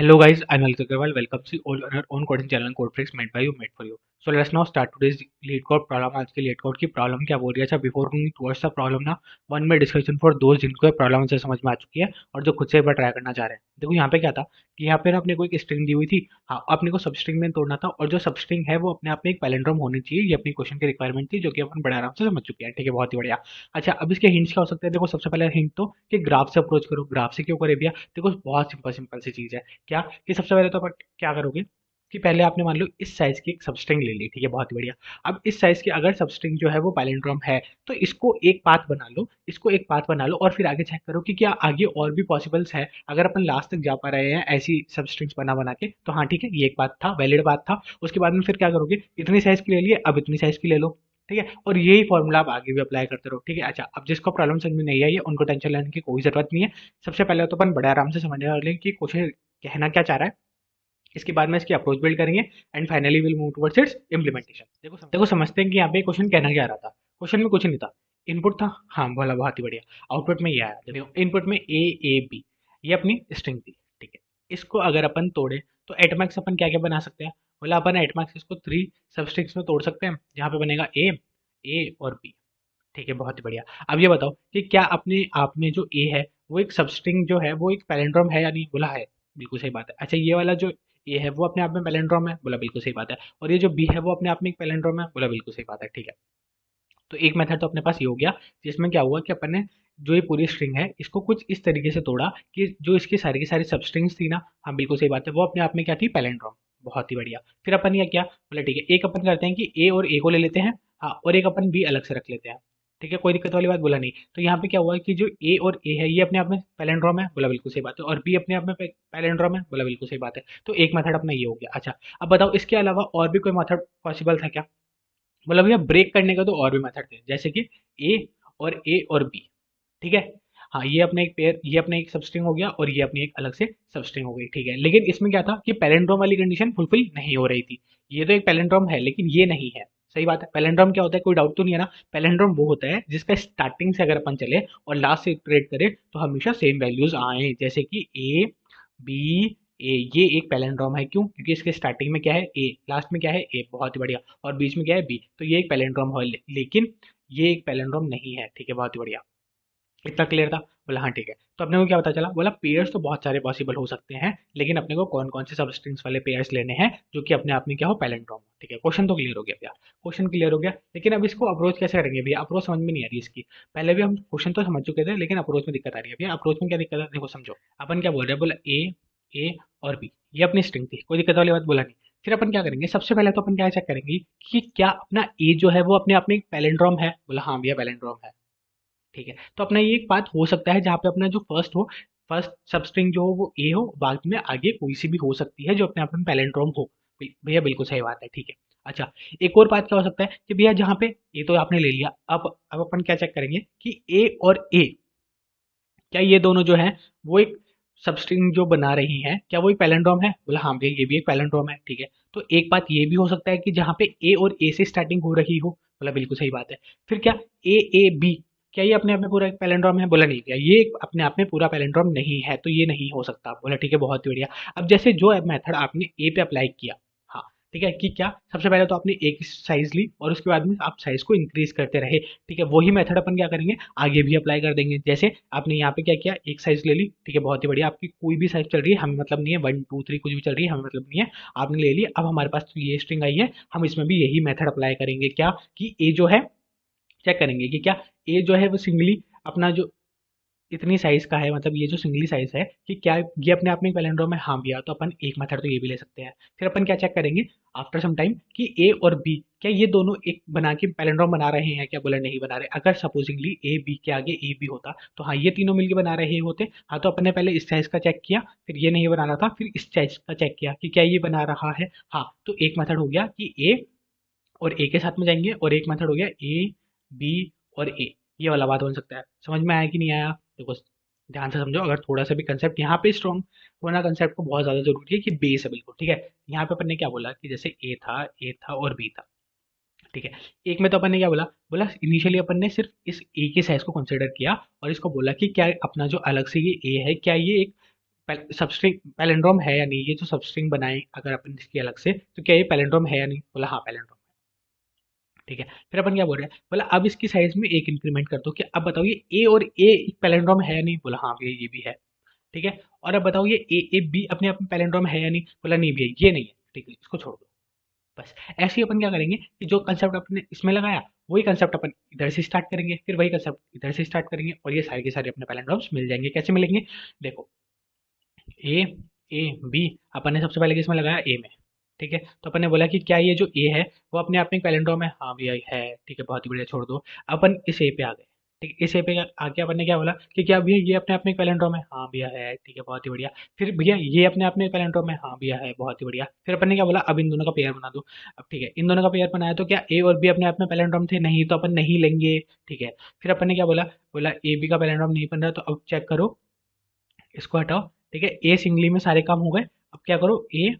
Hello guys, I'm Alex Agarwal. Welcome to all on our own coding channel Code Freaks made by you, made for you. So let's now start today's lead code problem. आज के lead code की problem क्या बोल रही है? अच्छा, before going towards the problem ना, one में डिस्कशन फॉर दोस्त जिनको प्रॉब्लम से समझ में आ चुकी है और जो खुद से एक बार ट्राई करना चाह रहे हैं। देखो यहाँ पे क्या था कि यहाँ पे ना अपने को एक स्ट्रिंग दी हुई थी। हाँ, अपने को सब स्ट्रिंग में तोड़ना था और जो सब स्ट्रिंग है वो अपने आप में एक पैलेंड्रोम होनी चाहिए। ये अपनी क्वेश्चन की रिक्वायरमेंट थी जो कि अपन बड़े आराम से समझ चुके हैं। ठीक है, बहुत ही बढ़िया। अच्छा, अब इसके हिंट्स क्या हो सकते हैं? देखो, सबसे पहले हिंट तो कि ग्राफ से अप्रोच करो। ग्राफ से क्यों करे भैया? देखो, बहुत सिंपल सिंपल सी चीज़ है। क्या कि सबसे पहले तो आप क्या करोगे कि पहले आपने मान लो इस साइज की एक सबस्ट्रिंग ले ली। ठीक है, बहुत ही बढ़िया। अब इस साइज की अगर सबस्ट्रिंग जो है वो पैलिंड्रोम है तो इसको एक पाथ बना लो, इसको एक पाथ बना लो और फिर आगे चेक करो कि क्या आगे और भी पॉसिबल्स है। अगर अपन लास्ट तक जा पा रहे हैं ऐसी सबस्ट्रिंग्स बना बना के तो हाँ ठीक है, ये एक पाथ था, वैलिड पाथ था। उसके बाद में फिर क्या करोगे, इतनी साइज की ले लिए, अब इतनी साइज की ले लो। ठीक है, और यही फॉर्मूला आप आगे भी अप्लाई करते रहो। ठीक है, अच्छा, अब जिसको प्रॉब्लम समझ में नहीं आई है उनको टेंशन लेने की कोई जरूरत नहीं है। सबसे पहले तो अपन बड़े आराम से समझने वाले कि क्वेश्चन कहना क्या चाह रहा है। इसके बाद में इसकी अप्रोच बिल्ड करेंगे and finally will move towards it's implementation. देखो समझते हैं कि यहाँ पे क्वेश्चन कहना क्या रहा था। क्वेश्चन में कुछ नहीं था, इनपुट था। हाँ बोला, बहुत ही बढ़िया। आउटपुट में ये आया, देखो इनपुट में ए बी, ये अपनी स्ट्रिंग थी। ठीक है, इसको अगर अपन तोड़े तो एटमैक्स अपन क्या क्या बना सकते हैं? बोला अपन एटमैक्स इसको थ्री सब स्ट्रिंग्स में तोड़ सकते हैं जहाँ पे बनेगा ए और बी। ठीक है, बहुत ही बढ़िया। अब ये बताओ कि क्या अपने आप में जो ए है वो एक सबस्ट्रिंग जो है वो एक पैलिंड्रोम है या नहीं? बोला है, बिल्कुल सही बात है। अच्छा, ये वाला जो ए है वो अपने आप में पैलिंड्रोम है? बोला बिल्कुल सही बात है। और ये जो बी है वो अपने आप में एक पैलिंड्रोम है? बोला बिल्कुल सही बात है। ठीक है, तो एक मेथड तो अपने पास ये हो गया जिसमें क्या हुआ कि अपन ने जो ये पूरी स्ट्रिंग है इसको कुछ इस तरीके से तोड़ा कि जो इसकी सारी की सारी सबस्ट्रिंग्स थी ना, हाँ बिल्कुल सही बात है, वो अपने आप में क्या थी? पैलिंड्रोम। बहुत ही बढ़िया। फिर अपन ये क्या बोला, ठीक है, एक अपन करते हैं कि ए और ए को ले लेते हैं। हाँ, और एक अपन बी अलग से रख लेते हैं। ठीक है, कोई दिक्कत वाली बात बोला नहीं। तो यहाँ पे क्या हुआ कि जो ए और ए है ये अपने आप में पैलिंड्रोम है? बोला बिल्कुल सही बात है। और बी अपने आप में पैलिंड्रोम है? बोला बिल्कुल सही बात है। तो एक मेथड अपना ये हो गया। अच्छा, अब बताओ इसके अलावा और भी कोई मेथड पॉसिबल था क्या? मतलब भैया ब्रेक करने का तो और भी मेथड थे, जैसे कि ए और बी। ठीक है, हाँ ये अपना एक पेयर, ये अपना एक सबस्ट्रिंग हो गया और ये अपनी एक अलग से सबस्ट्रिंग हो गई। ठीक है, लेकिन इसमें क्या था कि पैलिंड्रोम वाली कंडीशन फुलफिल नहीं हो रही थी। ये तो एक पैलिंड्रोम है लेकिन ये नहीं है। सही बात है। पैलिंड्रोम क्या होता है? कोई डाउट तो नहीं है ना? पैलिंड्रोम वो होता है जिसका स्टार्टिंग से अगर अपन चले और लास्ट से इटरेट करें तो हमेशा सेम वैल्यूज आए, जैसे कि ए बी ए। ये एक पैलिंड्रोम है। क्यों? क्योंकि इसके स्टार्टिंग में क्या है? ए, लास्ट में क्या है? ए। बहुत ही बढ़िया। और बीच में क्या है? बी। तो ये एक पैलिंड्रोम है, लेकिन ये एक पैलिंड्रोम नहीं है। ठीक है, बहुत ही बढ़िया। इतना क्लियर था? बोला हाँ ठीक है। तो अपने को क्या पता चला? बोला पेयर्स तो बहुत सारे पॉसिबल हो सकते हैं लेकिन अपने को कौन कौन से सब स्ट्रिंग्स वाले पेयर्स लेने हैं जो कि अपने आप में क्या हो? पैलिंड्रोम। ठीक है, क्वेश्चन तो क्लियर हो गया भैया। क्वेश्चन क्लियर हो गया, लेकिन अब इसको अप्रोच कैसे करेंगे भैया? अप्रोच समझ में नहीं आ रही इसकी। पहले भी हम क्वेश्चन तो समझ चुके थे लेकिन अप्रोच में दिक्कत आ रही है भैया। अप्रोच में क्या दिक्कत है? देखो समझो, अपन क्या बोल रहे हैं? बोला ए और बी, ये अपनी स्ट्रिंग थी, कोई दिक्कत वाली बात बोला नहीं। फिर अपन क्या करेंगे? सबसे पहले तो अपन क्या चेक करेंगे कि क्या अपना ए जो है वो अपने आप में एक पैलिंड्रोम है? बोला हाँ भैया, पैलिंड्रोम है। ठीक है, तो अपना ये एक बात हो सकता है जहाँ पे अपना जो फर्स्ट हो, फर्स्ट सबस्ट्रिंग जो हो वो ए हो, बाद में आगे कोई सी भी हो सकती है जो अपने आप में पैलिंड्रोम हो। भैया बिल्कुल सही बात है। ठीक है, अच्छा, एक और बात क्या हो सकता है कि भैया जहाँ पे ये तो आपने ले लिया, अब अपन क्या चेक करेंगे कि ए और ए, क्या ये दोनों जो हैं वो एक सबस्ट्रिंग जो बना रही हैं, क्या वो एक पैलिंड्रोम है? बोला हाँ भैया, ये भी एक पैलिंड्रोम है। ठीक है, तो एक बात ये भी हो सकता है कि जहाँ पे ए और ए से स्टार्टिंग हो रही हो। बोला बिल्कुल सही बात है। फिर क्या ए बी, क्या ये अपने आप में पूरा एक पैलिंड्रोम है? बोला नहीं भैया, ये अपने आप में पूरा पैलिंड्रोम नहीं है, तो ये नहीं हो सकता। बोला ठीक है, बहुत ही बढ़िया। अब जैसे जो मेथड आपने ए पे अप्लाई किया, हाँ ठीक है, कि क्या सबसे पहले तो आपने एक साइज ली और उसके बाद में आप साइज को इंक्रीज करते रहे। ठीक है, वही मेथड अपन क्या करेंगे? आगे भी अप्लाई कर देंगे। जैसे आपने यहाँ पे क्या किया, एक साइज ले ली। ठीक है, बहुत ही बढ़िया। आपकी कोई भी साइज चल रही है, हमें मतलब नहीं है, वन टू थ्री कुछ भी चल रही है, हमें मतलब नहीं है। आपने ले ली, अब हमारे पास तो ये स्ट्रिंग आई है, हम इसमें भी यही मेथड अप्लाई करेंगे। क्या कि ए जो है, चेक करेंगे कि क्या ए जो है वो सिंगली अपना जो इतनी साइज का है, मतलब ये जो सिंगली साइज है कि क्या ये अपने आप में एक पैलिंड्रोम है? हाँ भैया, तो अपन एक मेथड तो ये भी ले सकते हैं। फिर अपन क्या चेक करेंगे आफ्टर सम टाइम कि ए और बी, क्या ये दोनों एक बना के पैलिंड्रोम बना रहे हैं? क्या? बोला नहीं बना रहे। अगर सपोजिंगली ए बी के आगे ए बी होता तो हाँ ये तीनों मिलके बना रहे होते। हाँ, तो अपन ने पहले इस साइज का चेक किया, फिर ये नहीं बना रहा था, फिर इस साइज का चेक किया कि क्या ये बना रहा है। हाँ, तो एक मेथड हो गया कि ए और ए के साथ में जाएंगे और एक मेथड हो गया ए बी और ए। ये वाला बात बन सकता है। समझ में आया कि नहीं आया? देखो ध्यान से समझो, अगर थोड़ा सा भी कंसेप्ट यहाँ पे स्ट्रॉन्ग होना कंसेप्ट को बहुत ज़्यादा जरूरी है कि बेस है बिल्कुल। ठीक है, यहाँ पे अपन ने क्या बोला कि जैसे ए था और बी था। ठीक है, एक में तो अपन ने क्या बोला? बोला इनिशियली अपन ने सिर्फ इस ए के साइज को कंसिडर किया और इसको बोला कि क्या अपना जो अलग से ये ए है, क्या ये एक सबस्ट्रिंग पैलिंड्रोम है या नहीं, ये जो सबस्ट्रिंग बनाए अगर अपन इसकी अलग से, तो क्या ये पैलिंड्रोम है या नहीं? बोला हाँ पैलिंड्रोम। ठीक है, फिर अपन क्या बोल रहे हैं? बोला अब इसकी साइज में एक इंक्रीमेंट कर दो कि अब बताओ ये ए और ए पैलिंड्रोम है या नहीं? बोला हाँ भैया ये भी है। ठीक है, और अब बताओ ये ए बी अपने आप में पैलिंड्रोम है या नहीं? बोला नहीं भैया ये नहीं है। ठीक है, इसको छोड़ दो। बस ऐसे ही अपन क्या करेंगे कि जो कंसेप्ट अपने इसमें लगाया वही कंसेप्ट अपन इधर से स्टार्ट करेंगे, फिर वही कंसेप्ट इधर से स्टार्ट करेंगे, और ये सारे के सारे अपने पैलिंड्रोम्स मिल जाएंगे। कैसे मिलेंगे? देखो, ए ए बी अपन ने सबसे पहले किसमें लगाया? ए में। ठीक है, तो अपन ने बोला कि क्या ये जो ए है वो अपने आप में एक पैलिंड्रोम है? हाँ भैया है। ठीक है, बहुत ही बढ़िया, छोड़ दो। अपन इस ए पे आ गए। ठीक है, इस ए पे आके अपन ने क्या बोला कि क्या भैया ये अपने आप में एक पैलिंड्रोम है? हाँ भैया है। ठीक है, बहुत ही बढ़िया। फिर भैया ये अपने आप में एक पैलिंड्रोम है? हाँ भैया है, बहुत ही बढ़िया। फिर अपन ने क्या बोला? अब इन दोनों का पेयर बना दो। अब ठीक है, इन दोनों का पेयर बनाया तो क्या ए और बी अपने आप में पैलिंड्रोम थे? नहीं, तो अपन नहीं लेंगे। ठीक है, फिर अपन ने क्या बोला? बोला ए बी का पैलिंड्रोम नहीं बन रहा, तो अब चेक करो, इसको हटाओ। ठीक है, ए सिंगली में सारे काम हो गए। अब क्या करो? ए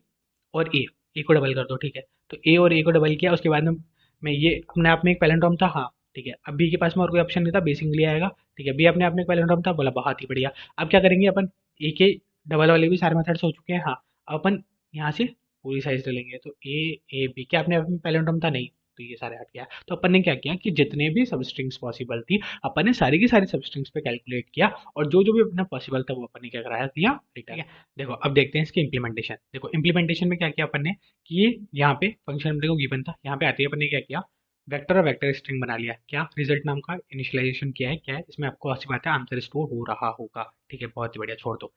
और ए को डबल कर दो। ठीक है, तो ए और ए को डबल किया, उसके बाद में मैं ये अपने आप में एक पैलिंड्रोम था। हाँ ठीक है, अब बी के पास में और कोई ऑप्शन नहीं था, बी सिंगली आएगा। ठीक है, बी अपने आप में एक पैलिंड्रोम था। बोला बहुत ही बढ़िया। अब क्या करेंगे अपन? ए के डबल वाले भी सारे मेथड्स हो चुके हैं। हाँ, अब अपन यहाँ से पूरी साइज ले लेंगे, तो ए बी क्या अपने आप में पैलिंड्रोम था? नहीं, तो ये सारे हट गया। तो अपन ने क्या किया कि जितने भी सब स्ट्रिंग्स पॉसिबल थी अपन ने सारी की सारी सब स्ट्रिंग्स पे कैलकुलेट किया, और जो जो भी अपना पॉसिबल था वो अपन ने क्या कराया, दिया रिटर्न। ठीक है, देखो अब देखते हैं इसकी इंप्लीमेंटेशन। देखो इंप्लीमेंटेशन में क्या किया अपन ने कि ये यहाँ पे फंक्शन देखो गिवन था, यहाँ पे आते ही अपन ने क्या किया? वेक्टर और वेक्टर स्ट्रिंग बना लिया। क्या? रिजल्ट नाम का इनिशियलाइजेशन किया है। क्या है इसमें? आपको अच्छी बात है, आंसर स्टोर हो रहा होगा। ठीक है, बहुत ही बढ़िया, छोड़ दो।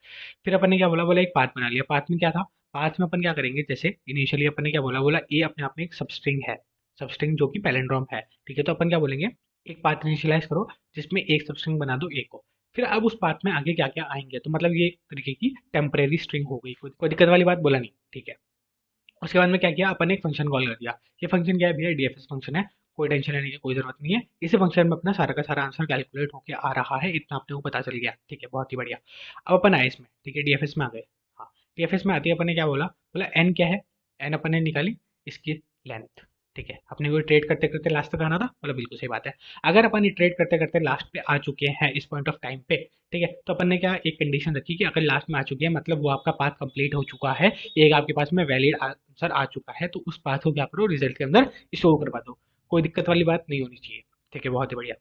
फिर अपन ने क्या बोला? बोला एक पाथ बना लिया। पाथ में क्या था? पाथ में अपन क्या करेंगे, जैसे इनिशियली अपन ने क्या बोला? बोला ए अपने आप में एक सबस्ट्रिंग है, सबस्ट्रिंग जो कि पैलिंड्रोम है। ठीक है, तो अपन क्या बोलेंगे? एक पाथ इनिशियलाइज करो जिसमें एक सबस्ट्रिंग बना दो ए को। फिर अब उस पाथ में आगे क्या क्या आएंगे, तो मतलब ये एक तरीके की टेम्परेरी स्ट्रिंग हो गई। कोई दिक्कत वाली बात बोला नहीं। ठीक है, उसके बाद में क्या किया? अपन ने एक फंक्शन कॉल कर दिया। ये फंक्शन क्या है भैया? डीएफएस फंक्शन है। कोई टेंशन लेने की कोई जरूरत नहीं है, इसी फंक्शन में अपना सारा का सारा आंसर कैलकुलेट होकर आ रहा है, इतना अपने को पता चल गया। ठीक है, बहुत ही बढ़िया। अब अपन आए इसमें। ठीक है, डीएफएस में आ गए। हाँ, डीएफएस में आते ही अपन ने क्या बोला? बोला एन क्या है? एन अपन ने निकाली इसकी लेंथ। ठीक है, अपने को ट्रेड करते करते लास्ट तक आना था। बोला बिल्कुल सही बात है। अगर अपन ये ट्रेड करते करते लास्ट पे आ चुके हैं इस पॉइंट ऑफ टाइम पे, ठीक है, तो अपन ने क्या एक कंडीशन रखी कि अगर लास्ट में आ चुके हैं मतलब वो आपका पाथ कंप्लीट हो चुका है, एक आपके पास में वैलिड आंसर आ चुका है, तो उस पाथ को क्या करो? रिजल्ट के अंदर स्टोर करवा दो। कोई दिक्कत वाली बात नहीं होनी चाहिए। ठीक है, बहुत ही बढ़िया।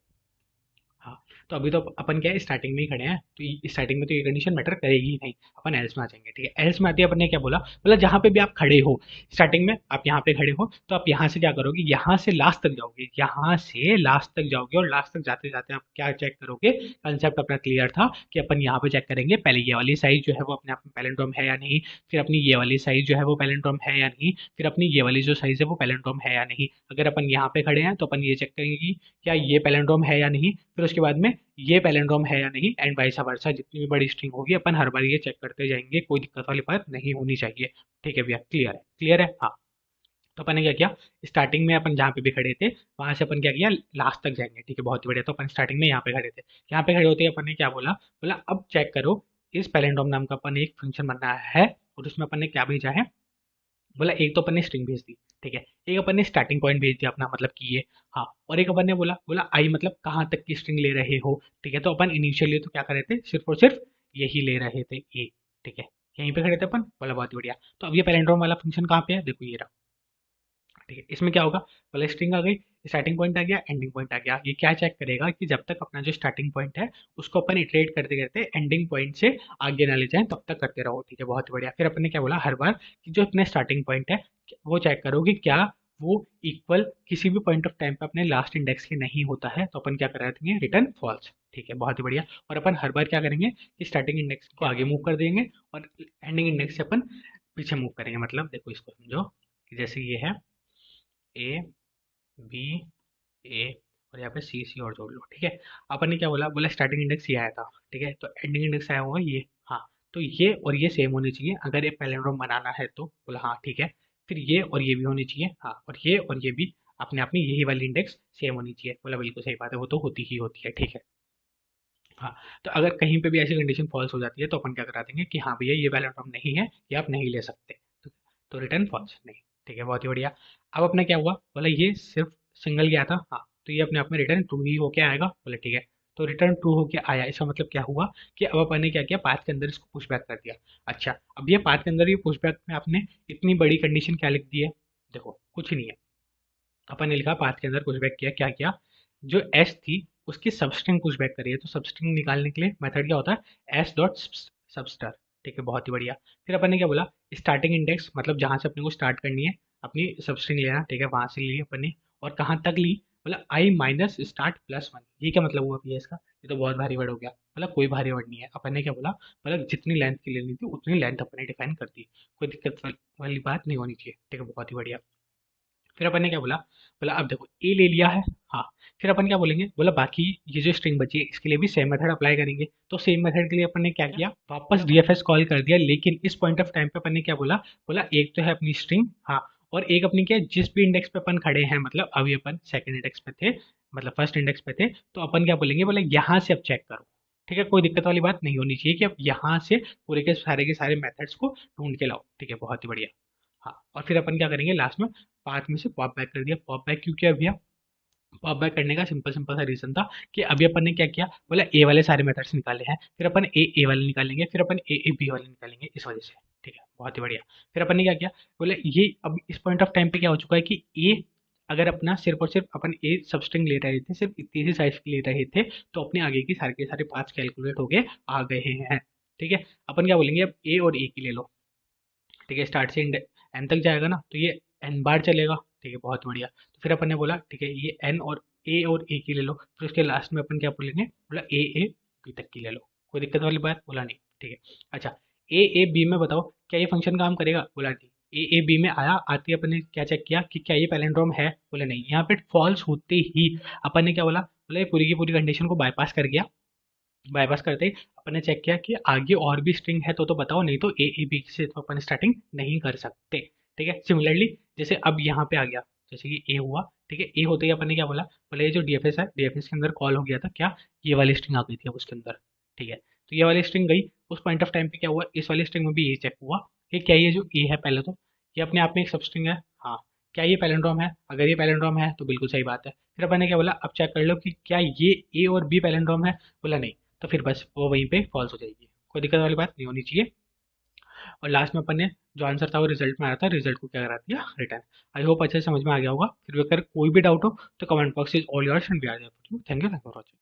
हाँ, तो अभी तो अपन क्या है, स्टार्टिंग में ही खड़े हैं, तो स्टार्टिंग में तो ये कंडीशन मैटर करेगी ही नहीं। अपन एल्स में आ जाएंगे। ठीक है, एल्स में आते ही अपन ने क्या बोला? बोला जहाँ पे भी आप खड़े हो, स्टार्टिंग में आप यहाँ पे खड़े हो, तो आप यहाँ से क्या करोगे? यहाँ से लास्ट तक जाओगे, यहाँ से लास्ट तक जाओगे, और लास्ट तक जाते जाते आप क्या चेक करोगे? कंसेप्ट अपना क्लियर था कि अपन यहाँ पे चेक करेंगे पहले ये वाली साइज जो है वो अपने आप में पैलिंड्रोम है या नहीं, फिर अपनी ये वाली साइज जो है वो पैलिंड्रोम है या नहीं, फिर अपनी ये वाली जो साइज है वो पैलिंड्रोम है या नहीं। अगर अपन यहाँ पे खड़े हैं तो अपन ये चेक करेंगे कि क्या ये पैलिंड्रोम है या नहीं, फिर उसके बाद में ये पैलिंड्रोम है या नहीं, एंड वाइस वर्सा। जितनी भी बड़ी स्ट्रिंग होगी अपन हर बार ये चेक करते जाएंगे, कोई दिक्कत वाली बात नहीं होनी चाहिए। ठीक है भैया, क्लियर है? क्लियर है, हाँ। तो अपन ने क्या किया? स्टार्टिंग में अपन जहाँ पे भी खड़े थे वहां से अपन क्या किया? लास्ट तक जाएंगे। ठीक है, बहुत ही बढ़िया। तो अपन स्टार्टिंग में यहाँ पे खड़े थे, यहाँ पे खड़े होते ही अपन ने क्या बोला? बोला अब चेक करो, इस पैलिंड्रोम नाम का अपन एक फंक्शन बनाया है, और उसमें अपन ने क्या भेजा है? बोला एक तो अपन ने स्ट्रिंग भेज दी। ठीक है, एक अपन ने स्टार्टिंग पॉइंट भेज दिया अपना, मतलब कि ये। हाँ, और एक अपन ने बोला बोला आई मतलब कहाँ तक की स्ट्रिंग ले रहे हो। ठीक है, तो अपन इनिशियली तो क्या कर रहे थे? सिर्फ और सिर्फ यही ले रहे थे, ए। ठीक है, यहीं पे खड़े थे अपन। बोला बहुत ही बढ़िया। तो अब ये पैलेंड्रोम वाला फंक्शन कहाँ पे है? देखो ये रहा। ठीक है, इसमें क्या होगा? पहले स्ट्रिंग आ गई, स्टार्टिंग पॉइंट आ गया, एंडिंग पॉइंट आ गया। ये क्या चेक करेगा कि जब तक अपना जो स्टार्टिंग पॉइंट है उसको अपन इटरेट करते करते एंडिंग पॉइंट से आगे ना ले जाएं, तब तक करते रहो। ठीक है, बहुत बढ़िया। फिर अपन ने क्या बोला? हर बार कि जो अपने स्टार्टिंग पॉइंट है वो चेक करो कि क्या वो इक्वल किसी भी पॉइंट ऑफ टाइम पे अपने लास्ट इंडेक्स के नहीं होता है, तो अपन क्या करा देंगे? Return false. ठीक है, बहुत ही बढ़िया। और अपन हर बार क्या करेंगे कि स्टार्टिंग इंडेक्स को आगे मूव कर देंगे, और एंडिंग इंडेक्स से अपन पीछे मूव करेंगे। मतलब देखो इसको समझो कि जैसे ये है ए बी ए, और यहाँ पे सी सी और जोड़ लो। ठीक है, अपन ने क्या बोला? बोला स्टार्टिंग इंडेक्स ये आया था। ठीक है, तो एंडिंग इंडेक्स आया होगा ये। हाँ, तो ये और ये सेम होने चाहिए अगर ये पैलिंड्रोम बनाना है तो। बोला हाँ ठीक है। फिर ये और ये भी होनी चाहिए। हाँ, और ये भी अपने आप में यही वाली इंडेक्स सेम होनी चाहिए। बोला बिल्कुल सही बात है, वो तो होती ही होती है। ठीक है, हाँ। तो अगर कहीं पे भी ऐसी कंडीशन फॉल्स हो जाती है तो अपन क्या करा देंगे कि हाँ भैया ये पैलिंड्रोम नहीं है, ये आप नहीं ले सकते। तो रिटर्न फॉल्स नहीं। ठीक है, बहुत ही बढ़िया। अब अपना क्या हुआ? बोला ये सिर्फ सिंगल गया था। हाँ, तो ये अपने आप में रिटर्न ट्रू ही होके आएगा। बोले ठीक है। तो रिटर्न ट्रू होके आया, इसका मतलब क्या हुआ कि अब अपन ने क्या किया, पाथ के अंदर इसको पुश बैक कर दिया। अच्छा, अब ये पाथ के अंदर ये पुश बैक में आपने इतनी बड़ी कंडीशन क्या लिख दी है, देखो कुछ नहीं है, अपन ने लिखा पाथ के अंदर पुश बैक किया, क्या किया, जो एस थी उसकी सबस्ट्रिंग पुश बैक करी है, तो सबस्ट्रिंग निकालने के लिए मेथड क्या होता है, एस डॉट सबस्टर। ठीक है, बहुत ही बढ़िया। फिर अपन ने क्या बोला, स्टार्टिंग इंडेक्स, मतलब जहाँ से अपने को स्टार्ट करनी है अपनी सबस्ट्रिंग लेना, ठीक है, वहां से ली अपन ने, और कहाँ तक ली, मतलब आई माइनस स्टार्ट प्लस वन। ये क्या मतलब हुआ भैया इसका, ये तो बहुत भारी वर्ड हो गया, मतलब कोई भारी वर्ड नहीं है। अपन ने क्या बोला, मतलब जितनी लेंथ की लेनी थी उतनी लेंथ अपन ने डिफाइन कर दी, कोई दिक्कत वाली बात नहीं होनी चाहिए। ठीक है, बहुत ही बढ़िया। फिर अपन ने क्या बोला, बोला अब देखो ए ले लिया है, हाँ, फिर अपन क्या बोलेंगे, बोला बाकी ये जो स्ट्रिंग बची है इसके लिए भी सेम मेथड अप्लाई करेंगे। तो सेम मेथड के लिए अपन ने क्या किया, वापस डीएफएस कॉल कर दिया, लेकिन इस पॉइंट ऑफ टाइम पे अपन ने क्या बोला, बोला एक तो है अपनी स्ट्रिंग, हाँ, और एक अपनी क्या है, जिस भी इंडेक्स पे अपन खड़े हैं, मतलब अभी अपन सेकंड इंडेक्स पे थे, मतलब फर्स्ट इंडेक्स पे थे, तो अपन क्या बोलेंगे, बोले यहाँ से अब चेक करो। ठीक है, कोई दिक्कत वाली बात नहीं होनी चाहिए कि अब यहाँ से पूरे के सारे मेथड्स को ढूंढ के लाओ। ठीक है, बहुत ही बढ़िया। हाँ, और फिर अपन क्या करेंगे लास्ट में, पाथ में से पॉप बैक कर दिया। पॉप बैक क्यों किया भैया, पॉप बैक करने का सिंपल सिंपल सा रीजन था कि अभी अपन ने क्या किया, बोला ए वाले सारे मेथड्स निकाले हैं, फिर अपन ए वाले निकालेंगे, फिर अपन ए बी वाले निकालेंगे, इस वजह से। ठीक है, बहुत ही बढ़िया। फिर अपन ने क्या किया, बोले ये अब इस पॉइंट ऑफ टाइम पे क्या हो चुका है कि ए, अगर अपना सिर्फ और सिर्फ अपन ए सबस्ट्रिंग ले रहे थे, सिर्फ इतनी सी साइज की ले रहे थे, तो अपने आगे की सारे के सारे पाथ्स कैलकुलेट हो गए आ गए हैं। ठीक है, अपन क्या बोलेंगे, अब ए और ए की ले लो। ठीक है, स्टार्ट से एन तक जाएगा ना, तो ये एन बार चलेगा। ठीक है, बहुत बढ़िया। तो फिर अपन ने बोला ठीक है, ये एन और ए की ले लो, फिर उसके लास्ट में अपन क्या बोलेंगे, बोला ए बी तक की ले लो, कोई दिक्कत वाली बात, बोला नहीं। ठीक है, अच्छा, बी में बताओ क्या ये फंक्शन काम करेगा, बोला नहीं। बी में आया, आते ही अपन ने क्या चेक किया कि क्या ये पैलेंड्रोम है, बोला नहीं। यहाँ पे फॉल्स होते ही अपन ने क्या बोला, बोला ये पूरी की पूरी कंडीशन को बाईपास कर गया। बाईपास करते ही अपन ने चेक किया कि आगे और भी स्ट्रिंग है तो बताओ, नहीं तो ए बी से तो अपन स्टार्टिंग नहीं कर सकते। ठीक है, सिमिलरली जैसे अब यहाँ पे आ गया, जैसे कि ए हुआ, ठीक है, ए होते ही अपन ने क्या बोला, बोले ये जो डीएफएस है, डीएफएस के अंदर कॉल हो गया था क्या, ये वाली स्ट्रिंग आ गई थी अब उसके अंदर। ठीक है, तो ये वाली स्ट्रिंग गई, उस पॉइंट ऑफ टाइम पे क्या हुआ, इस वाली स्ट्रिंग में भी ये चेक हुआ कि क्या ये जो ए है, पहले तो ये अपने आप में एक सब स्ट्रिंग है, हाँ, क्या ये पैलेंड्रोम है, अगर ये पैलेंड्रोम है तो बिल्कुल सही बात है। फिर अपन ने क्या बोला, अब चेक कर लो कि क्या ये ए और बी पैलेंड्रोम है, बोला नहीं, तो फिर बस वो वहीं पे फॉल्स हो जाएगी, कोई दिक्कत वाली बात नहीं होनी चाहिए। और लास्ट में अपन ने जो आंसर था वो रिजल्ट में आया था, रिजल्ट को क्या करा दिया, रिटर्न। आई होप अच्छे से समझ में आ गया होगा। फिर भी अगर कोई भी डाउट हो तो comment box is all yours and we are there for you. Thank you for watching.